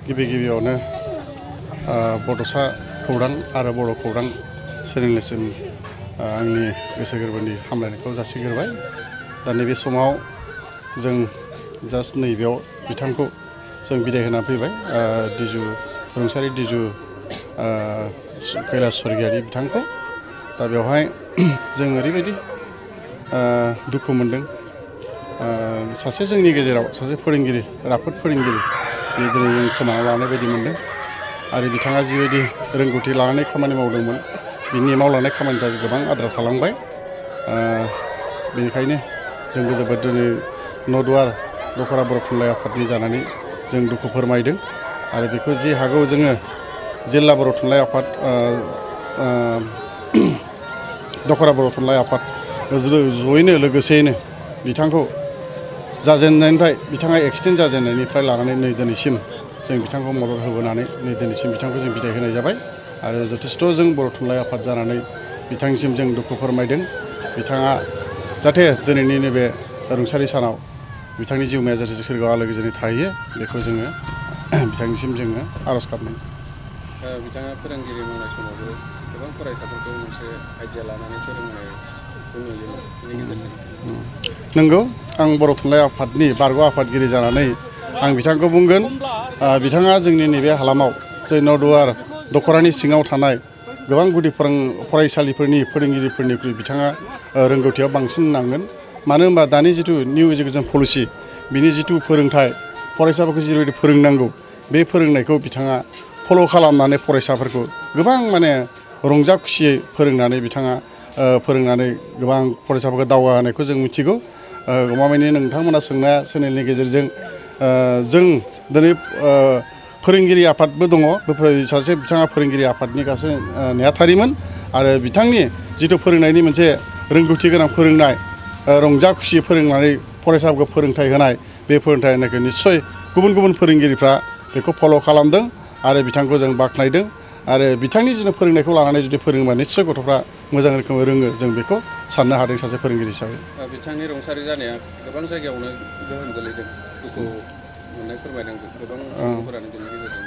गिबियावनो बड'सा खौरां आरो बर' खौरां चेनेलनिसिम आंनि गोसो गोरबोनि हामलायनायखौ जासिग्रोबाय। दा नैबे समाव जों जास्ट नैबेयाव बिथांखौ जों बिदाय होना फैबाय। रुंसारि दिजु कैलाश स्वर्गियारि बिथांखौ। दा बेवहाय जों ओरैबायदि दुखु मोनदों। सासे जोंनि गेजेराव सासे फोरोंगिरि, राफोद फोरोंगिरि दिनै जों खोमाना लानाय बायदि मोनदों। आरो बिथाङा जिबायदि रोंगौथि लानानै खामानि मावदोंमोन, बिनि मावलांनाय खामानिफ्रा गोबां आद्रा थालांबाय। बेनिखायनो जोंबो जोबोद दिनै नदुवार दख'रा बर' थुनलाइ आफादनि जानानै जों दुखु फोरमायदों। आरो बेखौ जे हागौ जोङो जिल्ला बर' थुनलाइ आफाद, दख'रा बर' थुनलाइ आफाद जयैनो लोगोसेयैनो बिथांखौ जाजेननायनिफ्राय, बिथाङा एक्सिडेन्ट जाजेननायनिफ्राय लानानै नै दिनैसिम जों बिथांखौ मदद होबोनानै नै दिनैसिम बिथांखौ जों बिदाय होनाय जाबाय। आरो जथेस्थ' जों बर' थुनलाइ आफाद जानानै बिथांनिसिम जों दुखु फोरमायदों। बिथाङा जाहाथे दिनैनि नैबे रुंसारि सानाव बिथांनि जिउमाया जाहाथे सोरगोआव आलो गोजोनै थाहैयो, बेखौ जोङो बिथांनिसिम जोङो आर'ज गाबदों। बिथाङा फोरोंगिरि मावनाय समावबो गोबां फरायसाफोरखौ मोनसे आइडिया लानानै फोरोंनायखौ नुयोमोन। बेनि गेजेरजों नंगौ, आं बर' थुनलाइ आफादनि बारग' आफादगिरि जानानै आं बिथांखौ बुंगोन, बिथाङा जोंनि नैबे हालामाव जों नदुवार दख'रानि सिङाव थानाय गोबां गुदि फरायसालिफोरनि फोरोंगिरिफोरनिख्रुइ बिथाङा रोंगौथियाव बांसिन नांगोन। मानो होनबा दानि जिथु निउ इडुकेसन पलिसि, बिनि जिथु फोरोंथाइ, फरायसाफोरखौ जेरैबायदि फोरोंनांगौ, बे फोरोंनायखौ बिथाङा फल' खालामनानै फरायसाफोरखौ गोबां माने रंजा खुसियै फोरोंनानै बिथाङा फोरोंनानै गोबां फरायसाफोरखौ दावगाहोनायखौ जों मिथिगौ। गमामायैनो नोंथांमोना सोंनाय चेनेलनि गेजेरजों जों दिनै फोरोंगिरि आफादबो दङ। सासे बिथाङा फोरोंगिरि आफादनि गासै नेहाथारिमोन। आरो बिथांनि जिथु फोरोंनायनि मोनसे रोंगौथि गोनां फोरोंनाय, रंजा खुसि फोरोंनानै फरायसाफोरखौ फोरोंथाइ होनाय, बे फोरोंथाइ होनायखौ निस्सय गुबुन गुबुन फोरोंगिरिफ्रा बेखौ फल' खालामदों आरो बिथांखौ जों बाख्नायदों। आरो बिथांनि जिथु फोरोंनायखौ लानानै जुदि फोरोंबा निस्सय गथ'फ्रा मोजां रोखोमै रोङो, जों बेखौ साननो हादों सासे फोरोंगिरि हिसाबै। बिथांनि रुंसारि जानाया गोबां जायगायावनो गोहोम गोलैदों, दुखु मोननाय फोरमायदों गोबां सुबुंफोरानो बेनि गेजेरजों।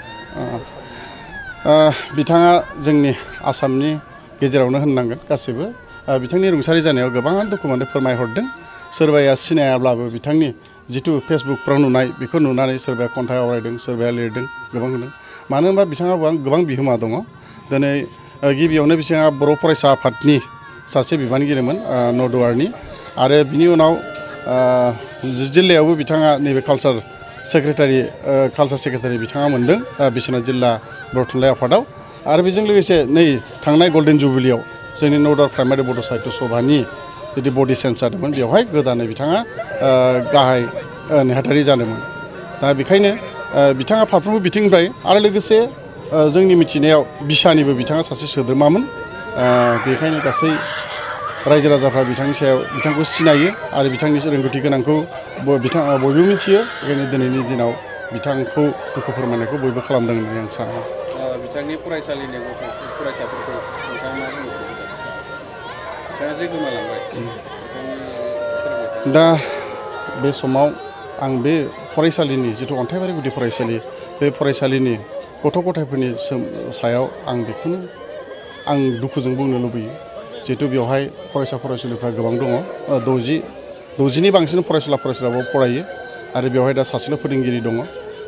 बिथाङा जोंनि आसामनि गेजेरावनो होननांगोन गासैबो। बिथांनि रुंसारि जानायाव गोबाङानो दुखु मोननाय फोरमायहरदों। सोरबाया सिनायाब्लाबो बिथांनि जिथु फेसबुकफ्राव नुनाय, बेखौ नुनानै सोरबाया खन्थाइ आवरायदों, सोरबाया लिरदों, गोबां होनदों। मानो होनबा बिथाङा गोबां बिहोमा दङ। दिनै गिबियावनो बिथाङा बर' फरायसा आफादनि सासे बिबानगिरिमोन नदुवारनि। आरो बिनि उनाव जिल्लायावबो बिथाङा नैबे कालचार सेक्रेटारि बिथाङा मोनदों बिश्वनाथ जिल्ला बर' थुनलाइ आफादाव। आरो बेजों लोगोसे नै थांनाय गल्डेन जुबिलियाव जोंनि नदुवार प्राइमारि बड' साहित्य सभानि जितु बडि चेन्ज जादोंमोन, बेवहाय गोदानै बिथाङा गाहाय नेहाथारि जादोंमोन। दा बेखायनो बिथाङा फारफ्रोमबो बिथिंनिफ्राय, आरो लोगोसे जोंनि मिथिनायाव बिसानिबो बिथाङा सासे सोद्रोमामोन। बेखायनो गासै रायजो राजाफ्रा बिथांनि सायाव बिथांखौ सिनायो आरो बिथांनि रोंगौथि गोनांखौ बयबो मिथियो। बेखायनो दिनैनि दिनाव बिथांखौ दुखु फोरमायनायखौ बयबो खालामदों होननानै आं सानो। बिथांनि फरायसालिनि फरायसाफोरखौ नोंथाङा मा बुंनो सानो? बिथाङा जे गोमालांबाय, दा बे समाव आं बे फरायसालिनि जिथु अन्थाइबारि गुदि फरायसालि, बे फरायसालिनि गथ' गथायफोरनि सायाव आं बेखौनो दुखुजों बुंनो लुबैयो। जिहेतु बेवहाय फरायसालिफ्रा गोबां दङ, 60नि बांसिन फरायसालियाव फरायो। आरो बेवहाय दा सासेल' फोरोंगिरि दङ।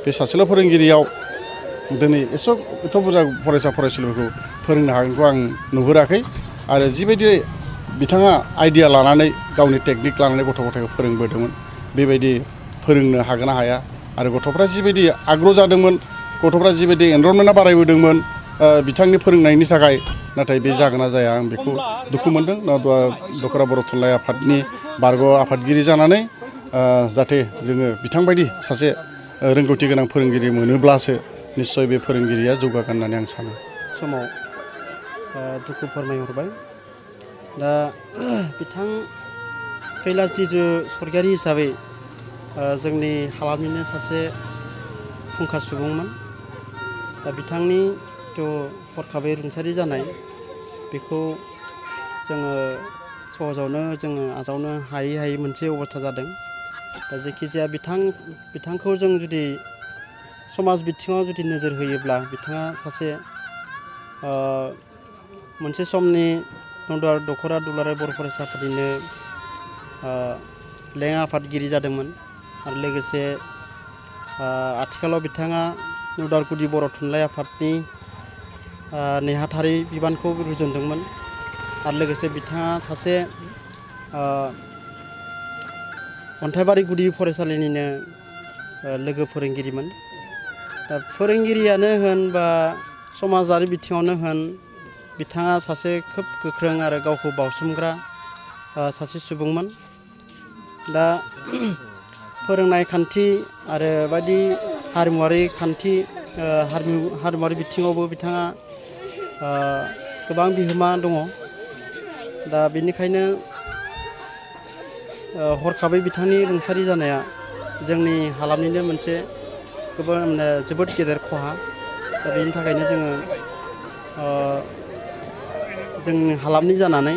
बे सासेल' फोरोंगिरियाव दिनै एथ' बुरजा फरायसालिफोरखौ फोरोंनो हागोनखौ आं नुहुराखै। आरो जिबायदि बिथाङा आइडिया लानानै, गावनि टेकनिक लानानै गथ' गथायखौ फोरोंबोदोंमोन, बेबायदि फोरोंनो हागोन ना हाया। आरो गथ'फ्रा जिबायदि आग्रह जादोंमोन, गथ'फ्रा जिबायदि एनरलमेन्टआ बारायबोदोंमोन बिथांनि फोरोंनायनि थाखाय, नाथाय बे जागोन ना जाया आं बेखौ दुखु मोनदों। दख'रा बर' थुनलाइ आफादनि बारग' आफादगिरि जानानै जाहाथे जोङो बिथांबायदि सासे रोंगौथि गोनां फोरोंगिरि मोनोब्लासो निस्सय बे फोरोंगिरिया जौगागोन होननानै आं सानो। समाव दुखु फोरमायहरबाय। दा बिथां कैलाश दिजु स्वर्गियारि हिसाबै जोंनि हालामनिनो सासे फुंखा सुबुंमोन। दा बिथांनि जिथु हरखाबै रुंसारि जानाय, बेखौ जोङो सहजावनो आजावनो हायै मोनसे अबस्था जादों। दा जेखिजाया बिथांखौ जों जुदि समाज बिथिङाव जुदि नोजोर होयोब्ला बिथाङा सासे मोनसे समनि नख'र दुलाराय बर' फरायसा आफादनिनो लेङाइ आफादगिरि जादोंमोन आरो लोगोसे आथिखालाव बिथाङा उदालगुरि बर' थुनलाइ आफादनि नेहाथारि बिबानखौ रुजुनदोंमोन आरो लोगोसे बिथाङा सासे अन्थाइबारि गुदि फरायसालिनिनो लोगो फोरोंगिरिमोन। दा फोरोंगिरियानो होन बा समाजारि बिथिङावनो होन बिथाङा सासे खोब गोख्रों आरो गावखौ बावसोमग्रा सासे सुबुंमोन। दा फोरोंनाय खान्थि आरो बायदि हारिमुवारि खान्थि हारिमुवारि बिथिङावबो बिथाङा गोबां बिहोमा दङ। दा बेनिखायनो हरखाबै बिथांनि रुंसारि जानाया जोंनि हालामनिनो मोनसे जोबोद गेदेर खहा। दा बेनि थाखायनो जोंनि हालामनि जानानै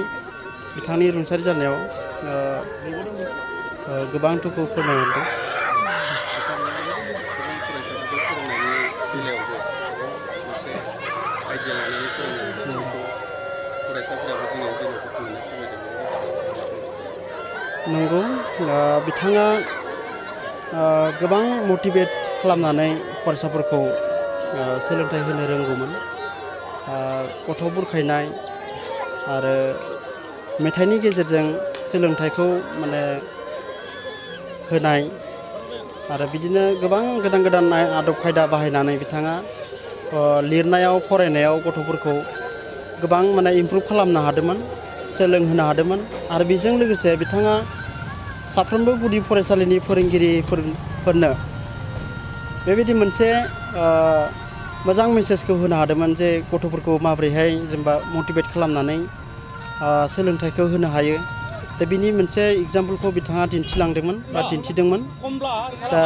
बिथांनि रुंसारि जानायाव गोबां दुखु फोरमायहरदों। गोबां फरायसाफोरखौ फोरोंनायनि बेलायावबो मोनसे आइडिया लानानै फोरोङो बेखौ फरायसाफोराबो दिनैनि दिनाव दुखु मोननाय फोरमायदों। नंगौ, बिथाङा गोबां मटिभेट खालामनानै फरायसाफोरखौ सोलोंथाइ होनो रोंगौमोन। गथ' बुरखायनाय आरो मेथाइनि गेजेरजों सोलोंथाइखौ होनाय आरो बिदिनो गोबां गोदान आदब खायदा बाहायनानै बिथाङा लिरनायाव फरायनायाव गथ'फोरखौ गोबां इमप्रुभ खालामनो हादोंमोन, सोलोंहोनो हादोंमोन। आरो बेजों लोगोसे बिथाङा साफ्रोमबो गुदि फरायसालिनि फोरोंगिरिफोरनो बेबायदि मोनसे मोजां मेसेजखौ होनो हादोंमोन जे गथ'फोरखौ माबोरैहाय जेनेबा मटिभेट खालामनानै सोलोंथाइखौ होनो हायो। दा बिनि मोनसे एग्जाम्पलखौ बिथाङा दिन्थिलांदोंमोन बा दिन्थिदोंमोन। दा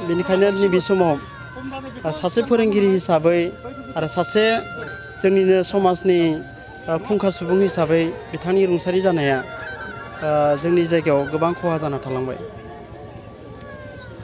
बेनिखायनो नैबे समाव सासे फोरोंगिरि हिसाबै आरो सासे जोंनिनो समाजनि फुंखा सुबुं हिसाबै बिथांनि रुंसारि जानाया जोंनि जायगायाव गोबां खहा जाना थालांबाय।